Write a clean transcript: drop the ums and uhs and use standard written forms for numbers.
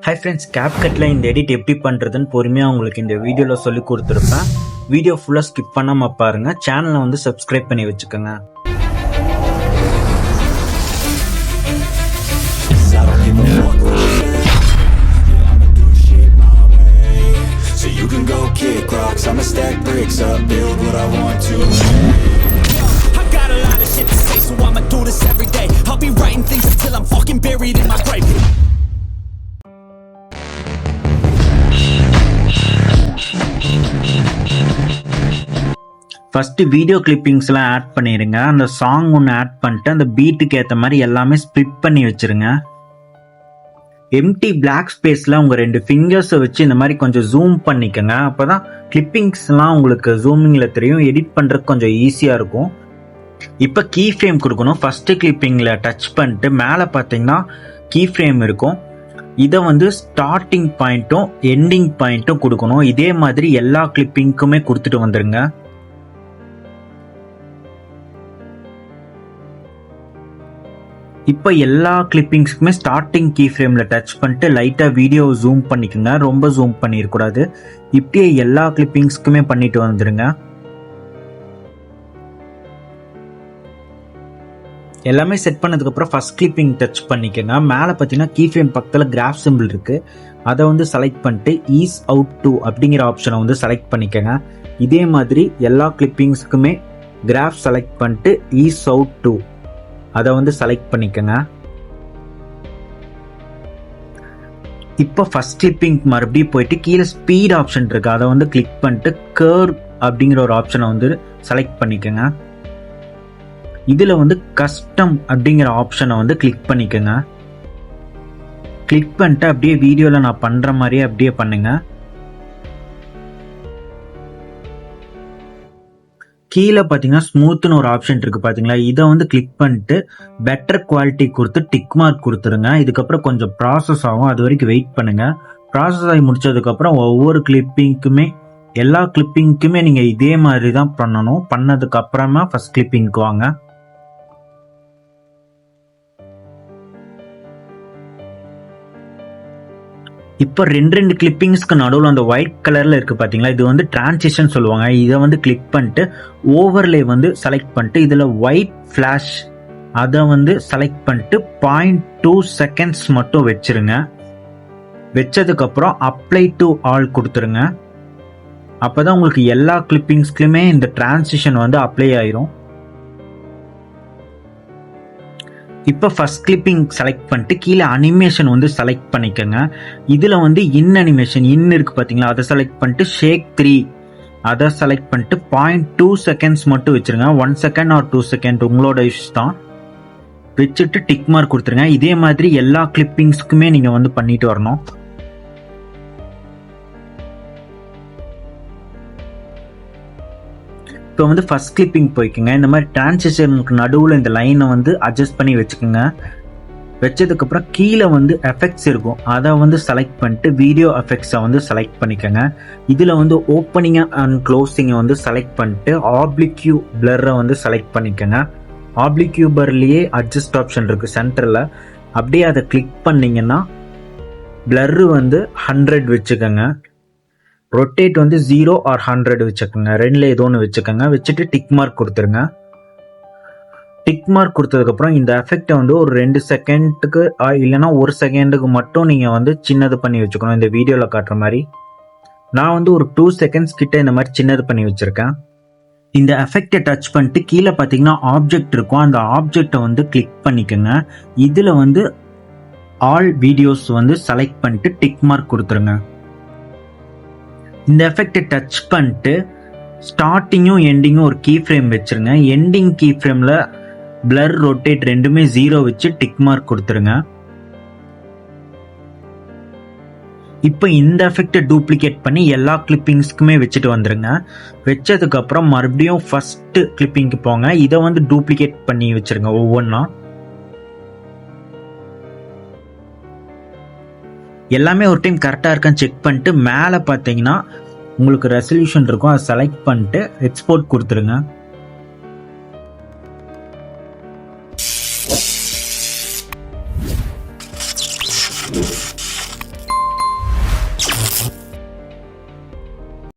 Hi friends, கேப்கட்டில் இந்த edit எப்படி பண்ணுறதுன்னு பொறுமையாக உங்களுக்கு இந்த வீடியோவில் சொல்லி கொடுத்துருப்பேன். வீடியோ ஃபுல்லாக ஸ்கிப் பண்ணாமல் பாருங்கள். சேனலை வந்து சப்ஸ்கிரைப் பண்ணி வச்சுக்கோங்க. ஃபர்ஸ்ட் வீடியோ கிளிப்பிங்ஸ்லாம் ஆட் பண்ணிடுங்க. அந்த சாங் ஒன்று ஆட் பண்ணிட்டு அந்த பீட்டுக்கு ஏற்ற மாதிரி எல்லாமே ஸ்ப்ளிட் பண்ணி வச்சிருங்க. எம்டி பிளாக் ஸ்பேஸில் உங்கள் 2 ஃபிங்கர்ஸை வச்சு இந்த மாதிரி கொஞ்சம் ஜூம் பண்ணிக்கோங்க. அப்போ தான் கிளிப்பிங்ஸ்லாம் உங்களுக்கு ஜூமிங்கில் தெரியும், எடிட் பண்ணுறதுக்கு கொஞ்சம் ஈஸியாக இருக்கும். இப்போ கீ ஃப்ரேம் கொடுக்கணும். ஃபஸ்ட்டு கிளிப்பிங்கில் டச் பண்ணிட்டு மேலே பார்த்தீங்கன்னா கீ ஃப்ரேம் இருக்கும். இதை வந்து ஸ்டார்டிங் பாயிண்ட்டும் எண்டிங் பாயிண்ட்டும் கொடுக்கணும். இதே மாதிரி எல்லா கிளிப்பிங்க்குமே கொடுத்துட்டு வந்துடுங்க. இப்போ எல்லா கிளிப்பிங்ஸ்க்குமே ஸ்டார்டிங் கீ ஃப்ரேமில் டச் பண்ணிட்டு லைட்டாக வீடியோ ஜூம் பண்ணிக்கோங்க. ரொம்ப ஜூம் பண்ணிடக்கூடாது. இப்படியே எல்லா கிளிப்பிங்ஸ்க்குமே பண்ணிட்டு வந்துடுங்க. எல்லாமே செட் பண்ணதுக்கப்புறம் ஃபர்ஸ்ட் கிளிப்பிங் டச் பண்ணிக்கோங்க. மேலே பார்த்தீங்கன்னா கீ ஃப்ரேம் பக்கத்தில் கிராஃப் சிம்பிள் இருக்குது. அதை வந்து செலக்ட் பண்ணிட்டு ஈஸ் அவுட் டு அப்படிங்கிற ஆப்ஷனை வந்து செலக்ட் பண்ணிக்கோங்க. இதே மாதிரி எல்லா கிளிப்பிங்ஸுக்குமே கிராஃப் செலக்ட் பண்ணிட்டு ஈஸ் அவுட் டு அதை வந்து செலக்ட் பண்ணிக்கோங்க. இப்போ ஃபர்ஸ்ட் கிளிப்பிங் மறுபடியும் போயிட்டு கீழே ஸ்பீட் ஆப்ஷன் இருக்கு, அதை வந்து கிளிக் பண்ணிட்டு கர்வ் அப்படிங்கிற ஒரு ஆப்ஷனை வந்து செலக்ட் பண்ணிக்கோங்க. இதில் வந்து கஸ்டம் அப்படிங்கிற ஆப்ஷனை வந்து கிளிக் பண்ணிக்கோங்க. கிளிக் பண்ணிட்டு அப்படியே வீடியோவில் நான் பண்ணுற மாதிரியே அப்படியே பண்ணுங்க. கீழே பார்த்தீங்கன்னா ஸ்மூத்னு ஒரு ஆப்ஷன் இருக்குது பார்த்தீங்களா, இதை வந்து கிளிக் பண்ணிட்டு பெட்டர் குவாலிட்டி கொடுத்து டிக் மார்க் கொடுத்துருங்க. இதுக்கப்புறம் கொஞ்சம் ப்ராசஸ் ஆகும், அது வரைக்கும் வெயிட் பண்ணுங்கள். ப்ராசஸ் ஆகி முடிச்சதுக்கப்புறம் ஒவ்வொரு கிளிப்பிங்க்குமே எல்லா கிளிப்பிங்க்குமே நீங்கள் இதே மாதிரி தான் பண்ணணும். பண்ணதுக்கு அப்புறமா ஃபர்ஸ்ட் கிளிப்பிங்க்கு வாங்க. இப்போ 2 கிளிப்பிங்ஸ்க்கு நடுவில் அந்த ஒயிட் கலரில் இருக்குது பார்த்தீங்களா, இது வந்து டிரான்சிஷன் சொல்லுவாங்க. இதை வந்து கிளிக் பண்ணிட்டு ஓவர்லே வந்து செலக்ட் பண்ணிட்டு இதில் ஒயிட் ஃப்ளாஷ் அதை வந்து செலக்ட் பண்ணிட்டு 0.2 செகண்ட்ஸ் மட்டும் வச்சிருங்க. வச்சதுக்கப்புறம் அப்ளை டு ஆல் கொடுத்துருங்க. அப்போ தான் உங்களுக்கு எல்லா கிளிப்பிங்ஸ்க்குமே இந்த டிரான்சிஷன் வந்து அப்ளை ஆயிரும். இப்போ ஃபர்ஸ்ட் கிளிப்பிங் செலக்ட் பண்ணிட்டு கீழே அனிமேஷன் வந்து செலக்ட் பண்ணிக்கோங்க. இதில் வந்து அனிமேஷன் இருக்கு பார்த்தீங்களா, அதை செலக்ட் பண்ணிட்டு ஷேக் 3 அதை செலக்ட் பண்ணிட்டு 0.2 செகண்ட்ஸ் மட்டும் வச்சுருங்க. 1 செகண்ட் ஆர் 2 செகண்ட் உங்களோட யூஸ் தான். வச்சுட்டு டிக் மார்க் கொடுத்துருங்க. இதே மாதிரி எல்லா கிளிப்பிங்ஸ்க்குமே நீங்கள் வந்து பண்ணிட்டு வரணும். இப்போ வந்து ஃபர்ஸ்ட் கிளிப்பிங் போய்க்குங்க. இந்த மாதிரி டிரான்சிஷனுக்கு நடுவில் இந்த லைனை வந்து அட்ஜஸ்ட் பண்ணி வச்சுக்கோங்க. வச்சதுக்கப்புறம் கீழே வந்து எஃபெக்ட்ஸ் இருக்கும், அதை வந்து செலக்ட் பண்ணிட்டு வீடியோ எஃபெக்ட்ஸை வந்து செலக்ட் பண்ணிக்கோங்க. இதில் வந்து ஓப்பனிங் அண்ட் க்ளோசிங்கை வந்து செலக்ட் பண்ணிட்டு ஆப்ளிக்யூ பிளரை வந்து செலக்ட் பண்ணிக்கோங்க. ஆப்ளிக்யூ பிளர்லேயே அட்ஜஸ்ட் ஆப்ஷன் இருக்குது சென்டரில், அப்படியே அதை கிளிக் பண்ணிங்கன்னா பிளரு வந்து 100 வச்சுக்கோங்க. ரொட்டேட் வந்து 0 ஆர் 100 வச்சுக்கோங்க. 2ல் ஏதோ ஒன்று வச்சுக்கோங்க. வச்சுட்டு டிக் மார்க் கொடுத்துருங்க. டிக் மார்க் கொடுத்ததுக்கப்புறம் இந்த எஃபெக்டை வந்து ஒரு 2 செகண்டுக்கு இல்லைன்னா 1 செகண்டுக்கு மட்டும் நீங்கள் வந்து சின்னது பண்ணி வச்சுக்கணும். இந்த வீடியோவில் காட்டுற மாதிரி நான் வந்து ஒரு 2 செகண்ட்ஸ் கிட்ட இந்த மாதிரி சின்னது பண்ணி வச்சுருக்கேன். இந்த எஃபெக்டை டச் பண்ணிட்டு கீழே பார்த்தீங்கன்னா ஆப்ஜெக்ட் இருக்கும், அந்த ஆப்ஜெக்டை வந்து கிளிக் பண்ணிக்கோங்க. இதில் வந்து ஆல் வீடியோஸ் வந்து செலக்ட் பண்ணிட்டு டிக் மார்க் கொடுத்துருங்க. இந்த எஃபெக்டை டச் பண்ணிட்டு ஸ்டார்டிங்கும் எண்டிங்கும் ஒரு கீ ஃப்ரேம் வச்சிருங்க. எண்டிங் கீ ஃப்ரேமில் பிளர் ரொட்டேட் ரெண்டுமே 0 வச்சு டிக் மார்க் கொடுத்துருங்க. இப்போ இந்த எஃபெக்டை டூப்ளிகேட் பண்ணி எல்லா கிளிப்பிங்ஸ்க்குமே வச்சுட்டு வந்துருங்க. வச்சதுக்கப்புறம் மறுபடியும் ஃபர்ஸ்ட் கிளிப்பிங்க்கு போங்க. இதை வந்து டூப்ளிகேட் பண்ணி வச்சிருங்க ஒவ்வொன்றா. எல்லாமே ஒரு டைம் கரெக்டாக இருக்கான்னு செக் பண்ணிட்டு மேலே பார்த்தீங்கன்னா உங்களுக்கு ரெசல்யூஷன் இருக்கும், அதை செலக்ட் பண்ணிட்டு எக்ஸ்போர்ட் கொடுத்துருங்க.